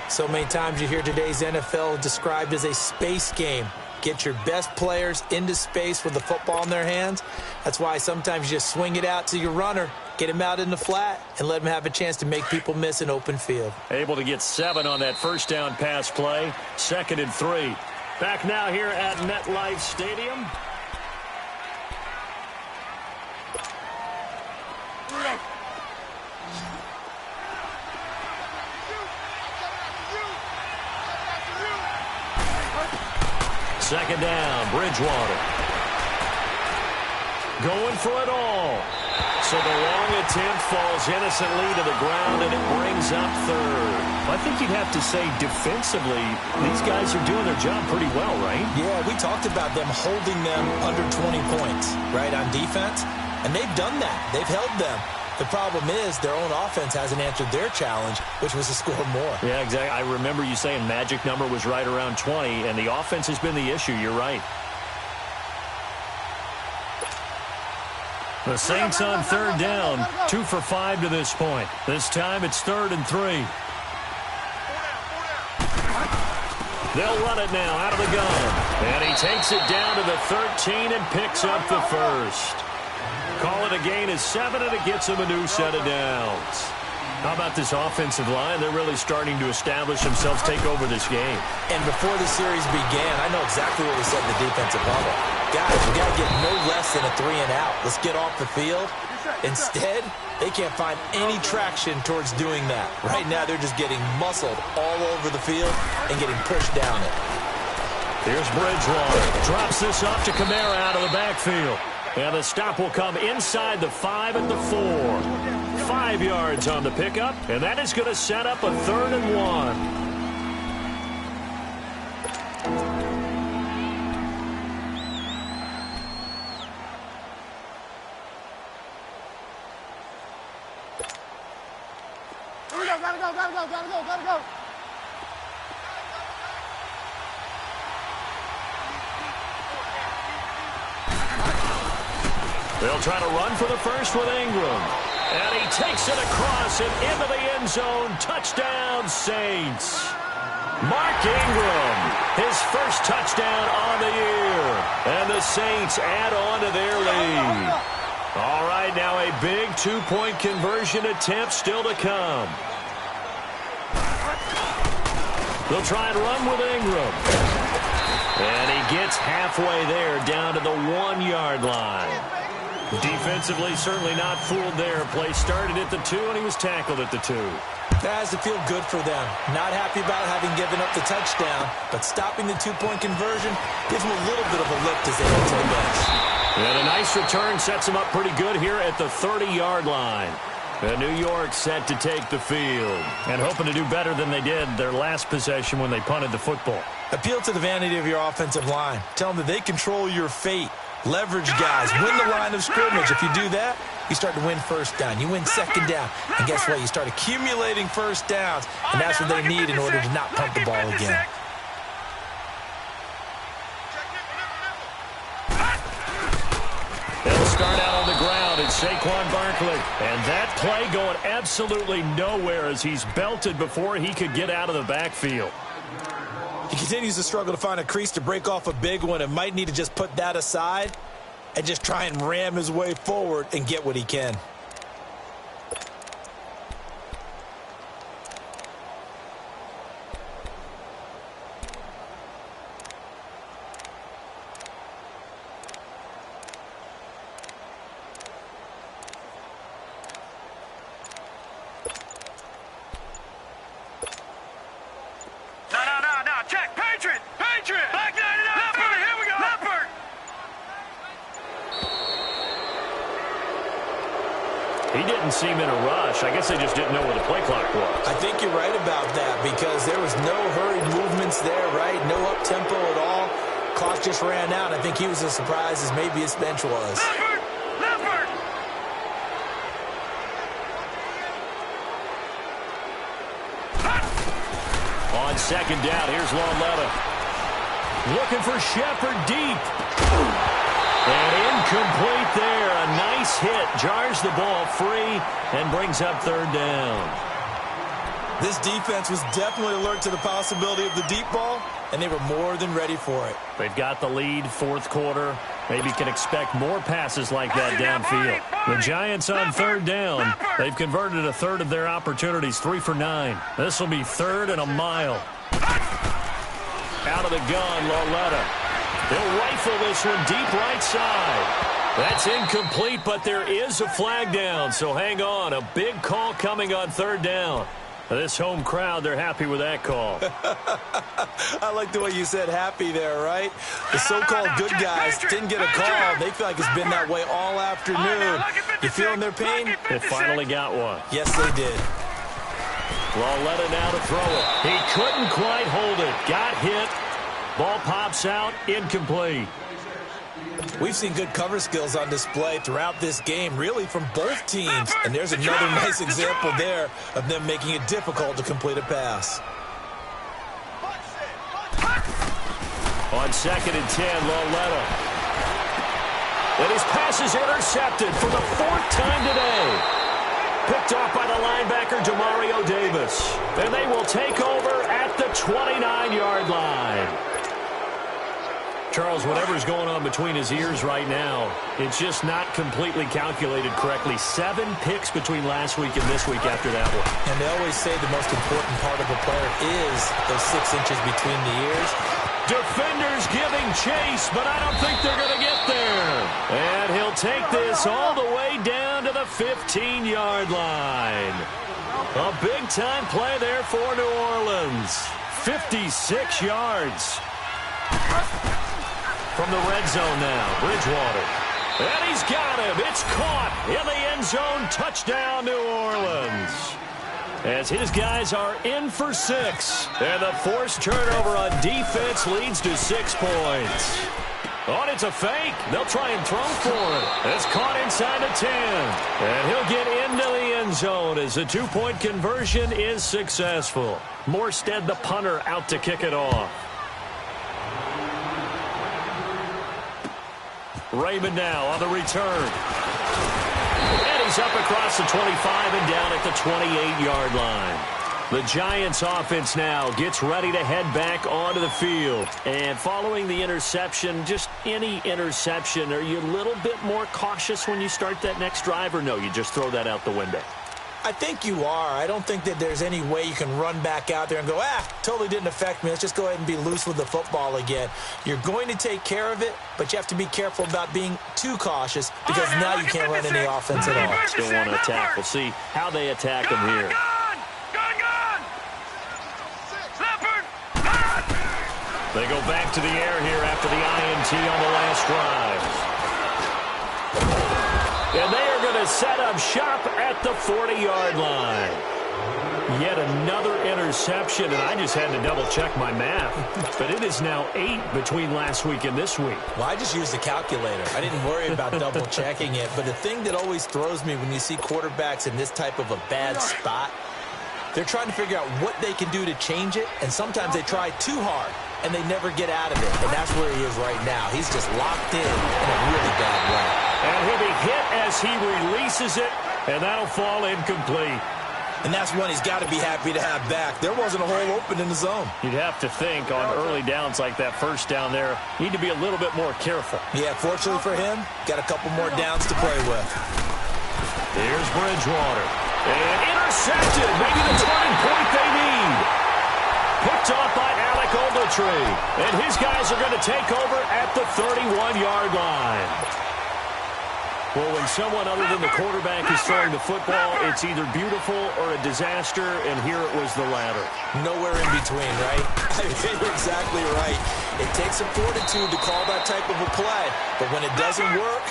So many times you hear today's NFL described as a space game. Get your best players into space with the football in their hands. That's why sometimes you just swing it out to your runner, get him out in the flat, and let him have a chance to make people miss an open field.
Able to get 7 on that first down pass play. 2nd and 3. Back now here at MetLife Stadium. Second down, Bridgewater. Going for it all. So the long attempt falls innocently to the ground, and it brings up 3rd.
I think you'd have to say defensively, these guys are doing their job pretty well, right?
Yeah, we talked about them holding them under 20 points, right, on defense. And they've done that. They've held them. The problem is their own offense hasn't answered their challenge, which was to score more.
Yeah, exactly. I remember you saying magic number was right around 20, and the offense has been the issue. You're right. The Saints on third down, 2 for 5 to this point. This time it's 3rd and 3. They'll run it now out of the gun. And he takes it down to the 13 and picks up the first. Call it a gain of 7, and it gets him a new set of downs. How about this offensive line? They're really starting to establish themselves, take over this game.
And before the series began, I know exactly what we said in the defensive level. Guys, we got to get no less than a 3-and-out. Let's get off the field. Instead, they can't find any traction towards doing that. Right now, they're just getting muscled all over the field and getting pushed down it.
Here's Bridgewater. Drops this off to Kamara out of the backfield. And the stop will come inside the 5 at the 4. 5 yards on the pickup, and that is going to set up a 3rd and 1.
Gotta go.
They'll try to run for the first with Ingram. And he takes it across and into the end zone. Touchdown, Saints. Mark Ingram, his first touchdown on the year. And the Saints add on to their lead. All right, now a big 2-point conversion attempt still to come. They'll try and run with Ingram. And he gets halfway there, down to the 1-yard line. Defensively, certainly not fooled there. Play started at the 2, and he was tackled at the 2.
That has to feel good for them. Not happy about having given up the touchdown, but stopping the 2-point conversion gives them a little bit of a lift as they head to the bench.
And a nice return sets them up pretty good here at the 30-yard line. And New York set to take the field and hoping to do better than they did their last possession when they punted the football.
Appeal to the vanity of your offensive line. Tell them that they control your fate. Leverage guys. Win the line of scrimmage. If you do that, you start to win first down. You win second down. And guess what? You start accumulating first downs. And that's what they need in order to not punt the ball again.
They'll start out on the ground. It's Saquon Barkley. And that play going absolutely nowhere as he's belted before he could get out of the backfield.
He continues to struggle to find a crease to break off a big one and might need to just put that aside and just try and ram his way forward and get what he can.
Check, Patriot! Back 99! Leopard, here we go! Leopard!
He didn't seem in a rush. I guess they just didn't know where the play clock was.
I think you're right about that because there was no hurried movements there, right? No up-tempo at all. Clock just ran out. I think he was as surprised as maybe his bench was.
Leopard! Leopard!
On second down, here's Lauletta. Looking for Shepard deep. And incomplete there. A nice hit. Jars the ball free and brings up third down.
This defense was definitely alert to the possibility of the deep ball, and they were more than ready for it.
They've got the lead, fourth quarter. Maybe can expect more passes like that downfield. The Giants on third down. They've converted a third of their opportunities, 3 for 9. This will be 3rd and a mile. Out of the gun, Lauletta. They'll rifle this one deep right side. That's incomplete, but there is a flag down, so hang on. A big call coming on third down. This home crowd, they're happy with that call.
I like the way you said happy there, right? The so-called good guys didn't get a call. They feel like it's been that way all afternoon. You feeling their pain?
They finally got one.
Yes, they did.
Lauletta now to throw it. He couldn't quite hold it. Got hit. Ball pops out. Incomplete.
We've seen good cover skills on display throughout this game, really from both teams. And there's another nice example there of them making it difficult to complete a pass.
On 2nd and 10, Lauletta. And his pass is intercepted for the 4th time today. Picked off by the linebacker, Demario Davis. And they will take over at the 29-yard line. Charles, whatever's going on between his ears right now, it's just not completely calculated correctly. 7 picks between last week and this week after that one.
And they always say the most important part of a player is those 6 inches between the ears.
Defenders giving chase, but I don't think they're going to get there. And he'll take this all the way down to the 15-yard line. A big-time play there for New Orleans. 56 yards. From the red zone now, Bridgewater. And he's got him. It's caught in the end zone. Touchdown, New Orleans. As his guys are in for 6. And the forced turnover on defense leads to 6 points. Oh, it's a fake. They'll try and throw for it. It's caught inside the 10. And he'll get into the end zone as the 2-point conversion is successful. Morstead, the punter, out to kick it off. Raymond now on the return. And he's up across the 25 and down at the 28-yard line. The Giants offense now gets ready to head back onto the field. And following the interception, just any interception, are you a little bit more cautious when you start that next drive, or no, you just throw that out the window?
I think you are. I don't think that there's any way you can run back out there and go, totally didn't affect me. Let's just go ahead and be loose with the football again. You're going to take care of it, but you have to be careful about being too cautious because now you can't run any offense at all.
Still want to attack. We'll see how they attack him here. They go back to the air here after the INT on the last drive. And they are going to set up shop at the 40-yard line. Yet another interception, and I just had to double-check my math. But it is now 8 between last week and this week.
Well, I just used the calculator. I didn't worry about double-checking it. But the thing that always throws me when you see quarterbacks in this type of a bad spot, they're trying to figure out what they can do to change it, and sometimes they try too hard, and they never get out of it. And that's where he is right now. He's just locked in a really bad way.
And he'll be hit as he releases it, and that'll fall incomplete.
And that's one he's got to be happy to have back. There wasn't a hole open in the zone.
You'd have to think on early downs like that first down there, need to be a little bit more careful.
Yeah, fortunately for him, got a couple more downs to play with.
Here's Bridgewater. And intercepted. Maybe the turning point they need. Picked off by Alec Ogletree. And his guys are going to take over at the 31-yard line. Well, when someone other than the quarterback is throwing the football, it's either beautiful or a disaster, and here it was the latter.
Nowhere in between, right? I mean, you're exactly right. It takes some fortitude to call that type of a play, but when it doesn't work,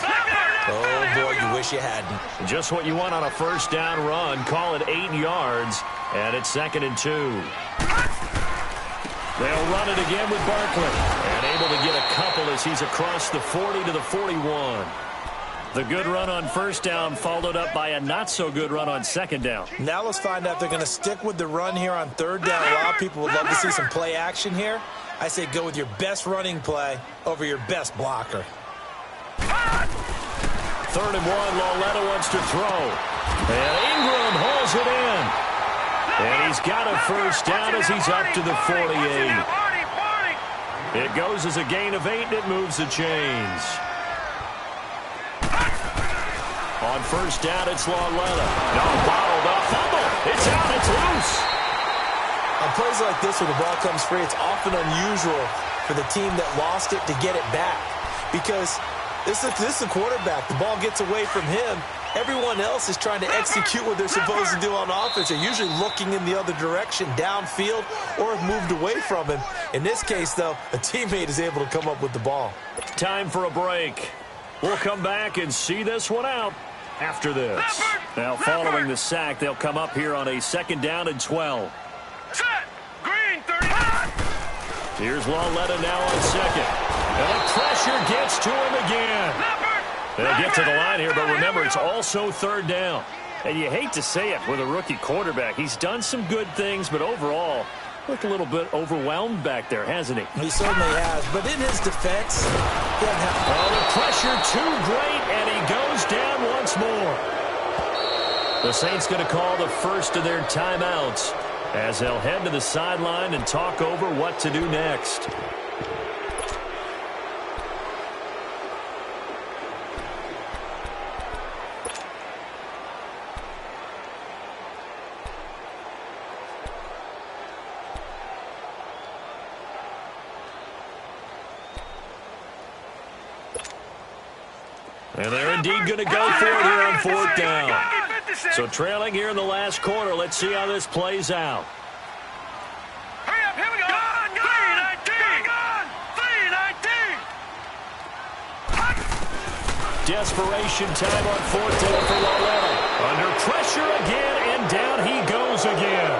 oh, boy, you wish you hadn't.
Just what you want on a first down run. Call it 8 yards, and it's 2nd and 2. They'll run it again with Barkley, and able to get a couple as he's across the 40 to the 41. The good run on first down followed up by a not-so-good run on second down.
Now let's find out if they're going to stick with the run here on third down. A lot of people would love to see some play action here. I say go with your best running play over your best blocker.
3rd and 1, Lauletta wants to throw. And Ingram hauls it in. And he's got a first down as he's up to the 48. It goes as a gain of 8, and it moves the chains. On first down, it's Lauletta. No, bottled up. Fumble. It's out. It's loose.
On plays like this where the ball comes free, it's often unusual for the team that lost it to get it back. Because this is the quarterback. The ball gets away from him. Everyone else is trying to execute what they're supposed to do on offense. They're usually looking in the other direction, downfield, or have moved away from him. In this case, though, a teammate is able to come up with the ball.
Time for a break. We'll come back and see this one out after this. Now, following the sack, they'll come up here on a 2nd down and 12.
Set. Green 30.
Here's Lauletta now on 2nd. And the pressure gets to him again. They'll get to the line here, but remember, it's also third down. And you hate to say it with a rookie quarterback. He's done some good things, but overall, looked a little bit overwhelmed back there, hasn't he?
He certainly has, but in his defense, he hasn't had...
Oh, the pressure too great, and he goes down once more. The Saints going to call the first of their timeouts as they'll head to the sideline and talk over what to do next. And they're indeed going to go for it here on fourth down. So trailing here in the last quarter. Let's see how this plays out.
Hurry up, here we go. 3-19.
Desperation time on fourth down for Lauletta. Under pressure again, and down he goes again.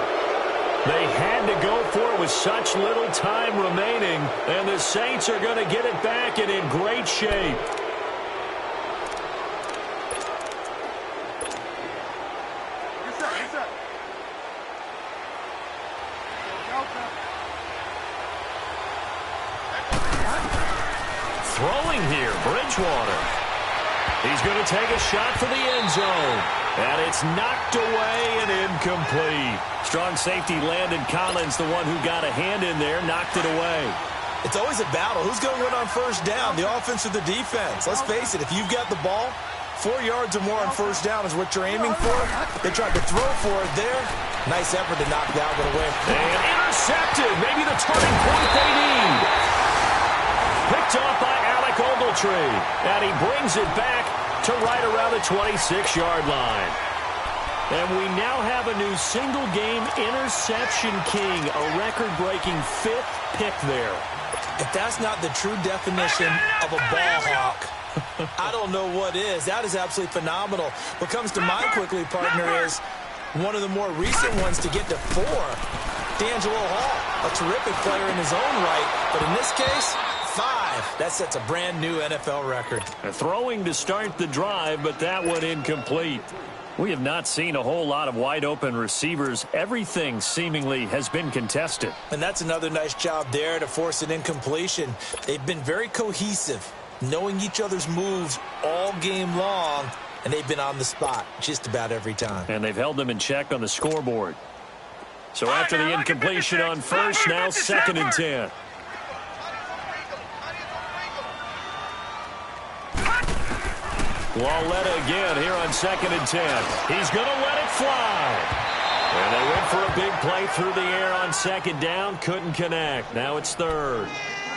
They had to go for it with such little time remaining, and the Saints are going to get it back and in great shape. Throwing here, Bridgewater. He's going to take a shot for the end zone. And it's knocked away and incomplete. Strong safety Landon Collins, the one who got a hand in there, knocked it away.
It's always a battle. Who's going to win on first down, the offense or the defense? Let's face it, if you've got the ball, 4 yards or more on first down is what you're aiming for. They tried to throw for it there. Nice effort to knock that one away.
And intercepted. Maybe the turning point they need. Picked off by Alec Ogletree. And he brings it back to right around the 26-yard line. And we now have a new single-game interception king, a record-breaking 5th pick there.
If that's not the true definition of a ball hawk, I don't know what is. That is absolutely phenomenal. What comes to mind quickly, partner, is one of the more recent ones to get to 4. D'Angelo Hall, a terrific player in his own right, but in this case, 5. That sets a brand new NFL record.
Throwing to start the drive, but that one incomplete. We have not seen a whole lot of wide-open receivers. Everything seemingly has been contested.
And that's another nice job there to force an incompletion. They've been very cohesive, knowing each other's moves all game long, and they've been on the spot just about every time.
And they've held them in check on the scoreboard. So after the incompletion on first, now 2nd and 10. Lauletta again here on 2nd and 10. He's going to let it fly. And they went for a big play through the air on 2nd down. Couldn't connect. Now it's 3rd.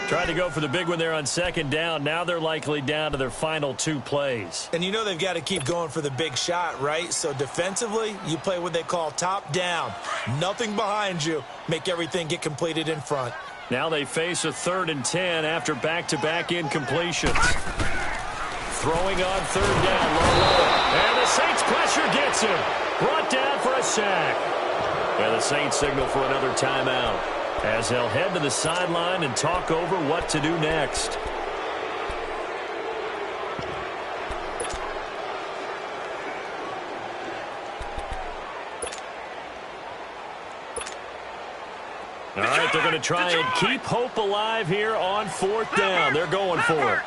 Tried to go for the big one there on 2nd down. Now they're likely down to their final 2 plays.
And you know they've got to keep going for the big shot, right? So defensively, you play what they call top down. Nothing behind you. Make everything get completed in front.
Now they face a 3rd and 10 after back-to-back incompletions. Throwing on 3rd down, and the Saints pressure gets him. Brought down for a sack. And the Saints signal for another timeout as they'll head to the sideline and talk over what to do next. All right, they're going to try and keep hope alive here on 4th down. They're going for it.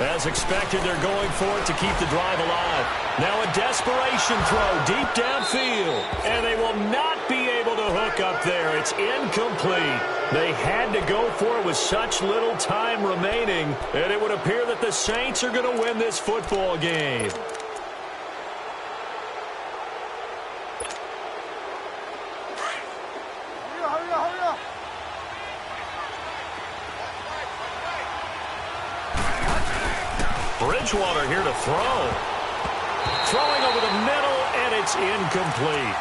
As expected, they're going for it to keep the drive alive. Now a desperation throw deep downfield. And they will not be able to hook up there. It's incomplete. They had to go for it with such little time remaining. And it would appear that the Saints are going to win this football game. Bridgewater here to throw. Throwing over the middle, and it's incomplete.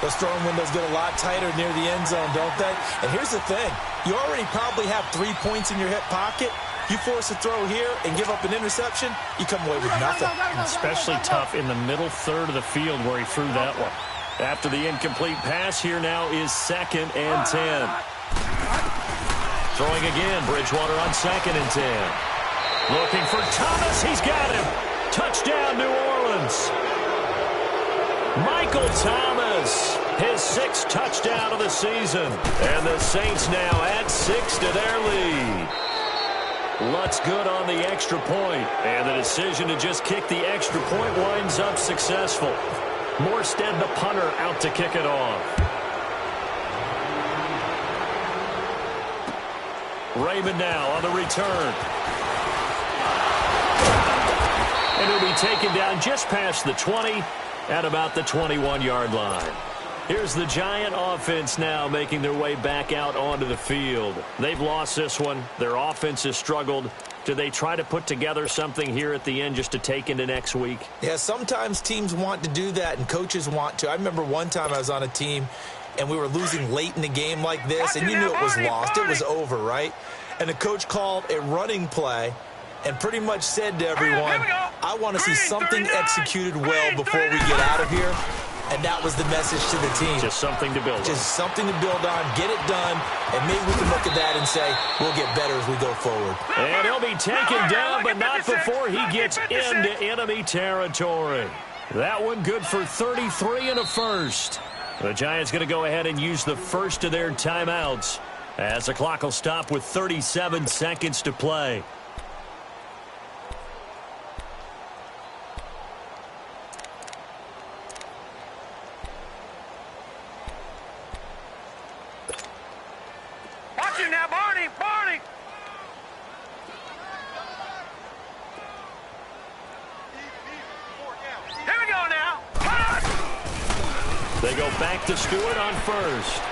Those throwing windows get a lot tighter near the end zone, don't they? And here's the thing. You already probably have 3 points in your hip pocket. You force a throw here and give up an interception, you come away with nothing.
Especially tough in the middle third of the field where he threw that one. After the incomplete pass, here now is 2nd and 10. Throwing again, Bridgewater on 2nd and 10. Looking for Thomas. He's got him. Touchdown, New Orleans. Michael Thomas, his 6th touchdown of the season. And the Saints now add 6 to their lead. Lutz good on the extra point. And the decision to just kick the extra point winds up successful. Morstead, the punter, out to kick it off. Raymond now on the return. And he'll be taken down just past the 20 at about the 21-yard line. Here's the Giant offense now making their way back out onto the field. They've lost this one. Their offense has struggled. Do they try to put together something here at the end just to take into next week?
Yeah, sometimes teams want to do that and coaches want to. I remember one time I was on a team and we were losing late in the game like this, and you knew it was lost. It was over, right? And the coach called a running play and pretty much said to everyone, I want to see something executed well before we get out of here. And that was the message to the team.
Just something to build on.
Just something to build on, get it done, and maybe we can look at that and say, we'll get better as we go forward.
And he'll be taken down, but not before he gets into enemy territory. That one good for 33 and a first. The Giants going to go ahead and use the first of their timeouts as the clock will stop with 37 seconds to play.
Watch it now, Barney! Barney! Here we go now!
They go back to Stewart on first.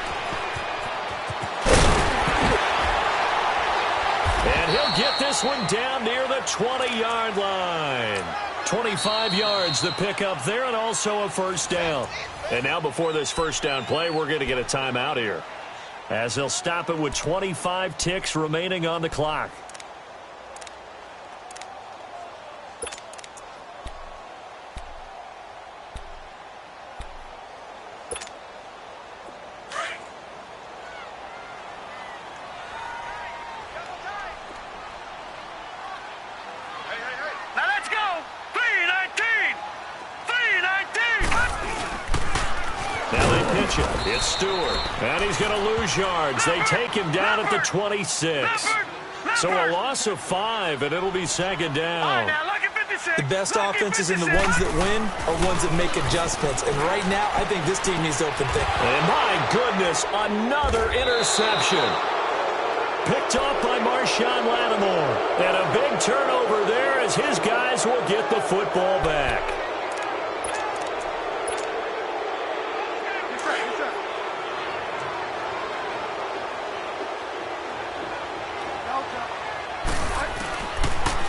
And he'll get this one down near the 20-yard line. 25 yards to pick up there, and also a first down. And now before this first down play, we're going to get a timeout here, as they'll stop it with 25 ticks remaining on the clock.
Now let's go! 3-19! 3-19!
Now they pitch it. It's Stewart. And he's going to lose yards. They take him down at the 26. So a loss of 5, and it'll be second down.
Now look at 56.
The best offenses and the ones that win are ones that make adjustments. And right now, I think this team needs to open things.
And my goodness, another interception. Picked off by Marshawn Lattimore. And a big turnover there as his guys will get the football back.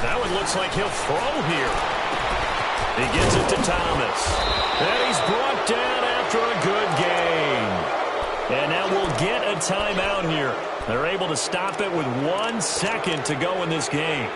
That one looks like he'll throw here. He gets it to Thomas. And he's brought down after a good game. And now we'll get a timeout here. They're able to stop it with 1 second to go in this game.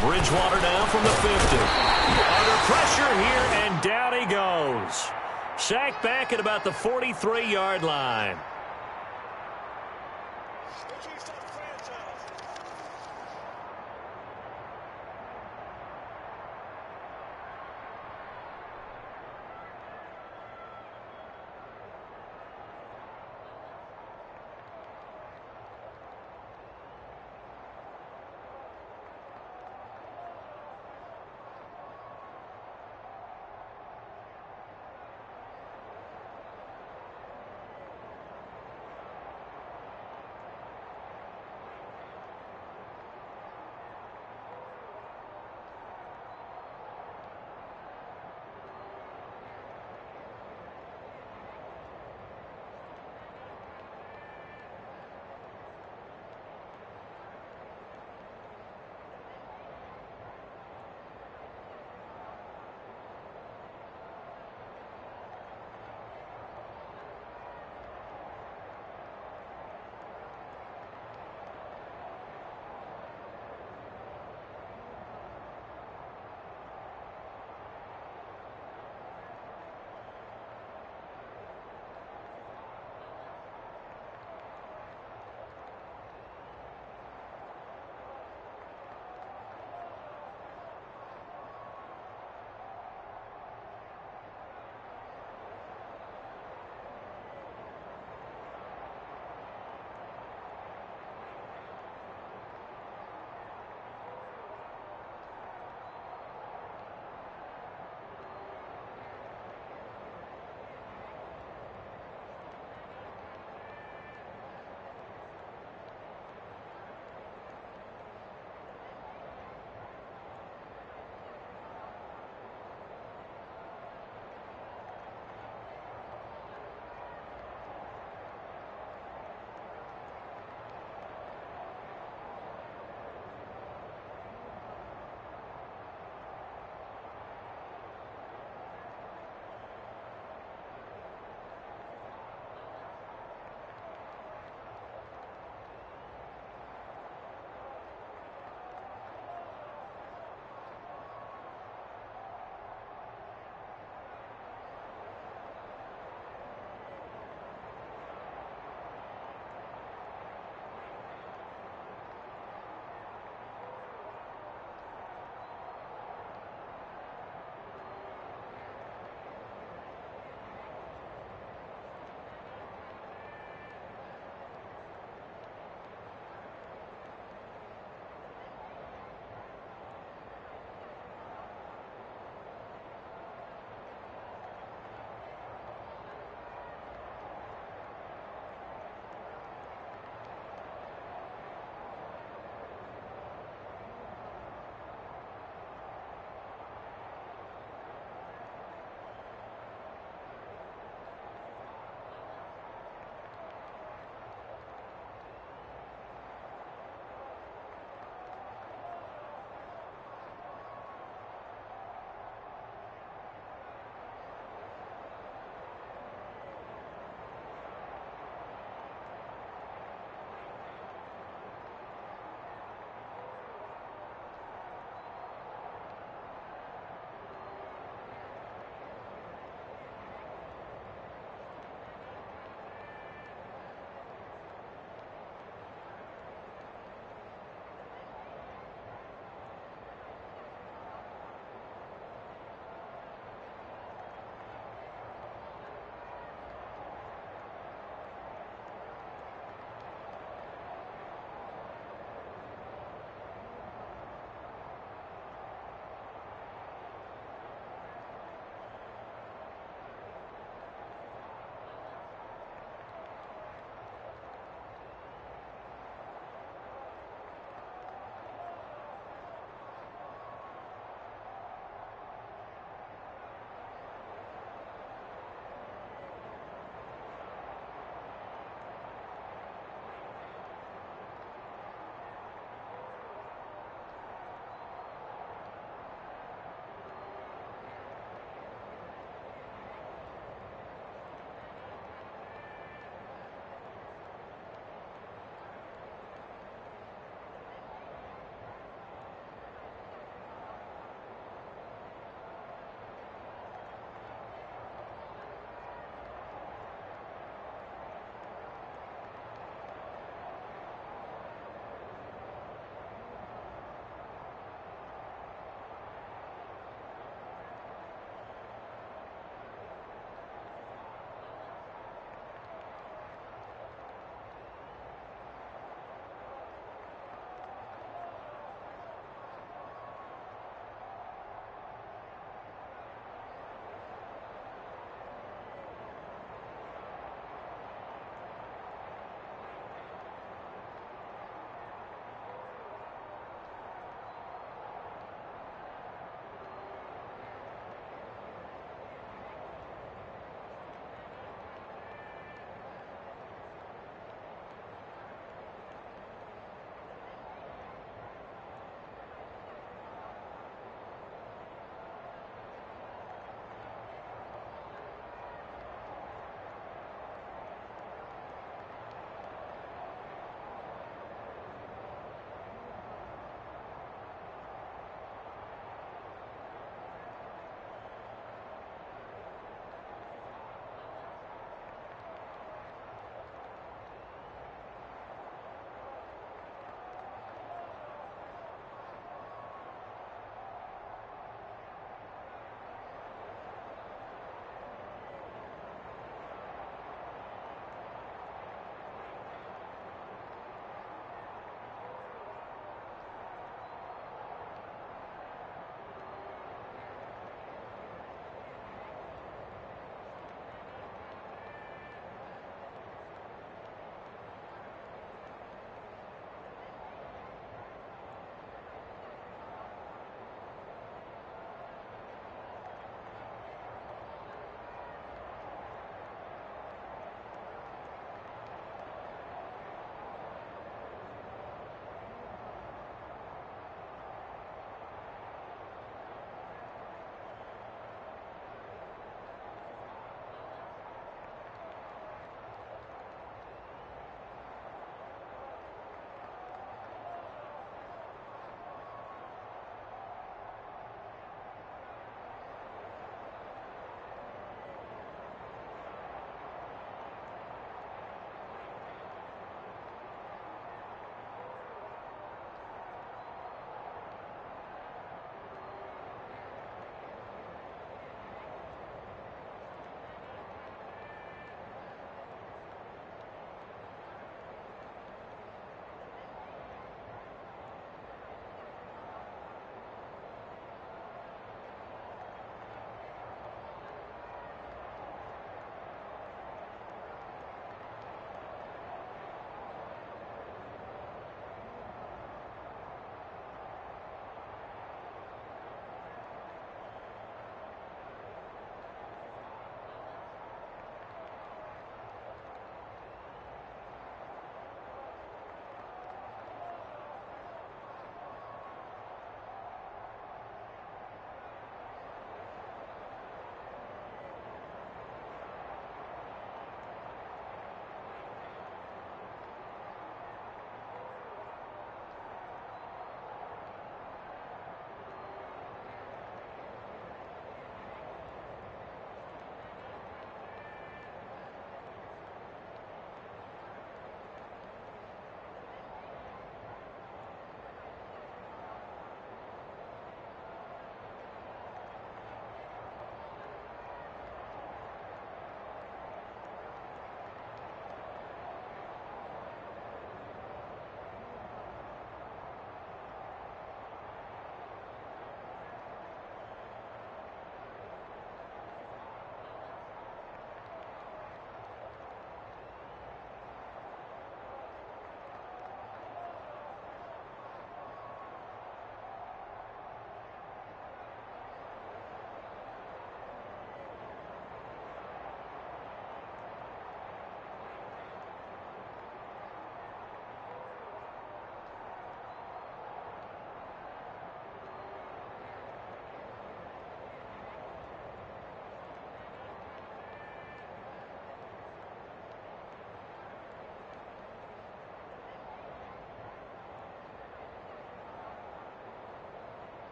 Bridgewater now from the 50. Under pressure here, and down he goes. Sacked back at about the 43-yard line.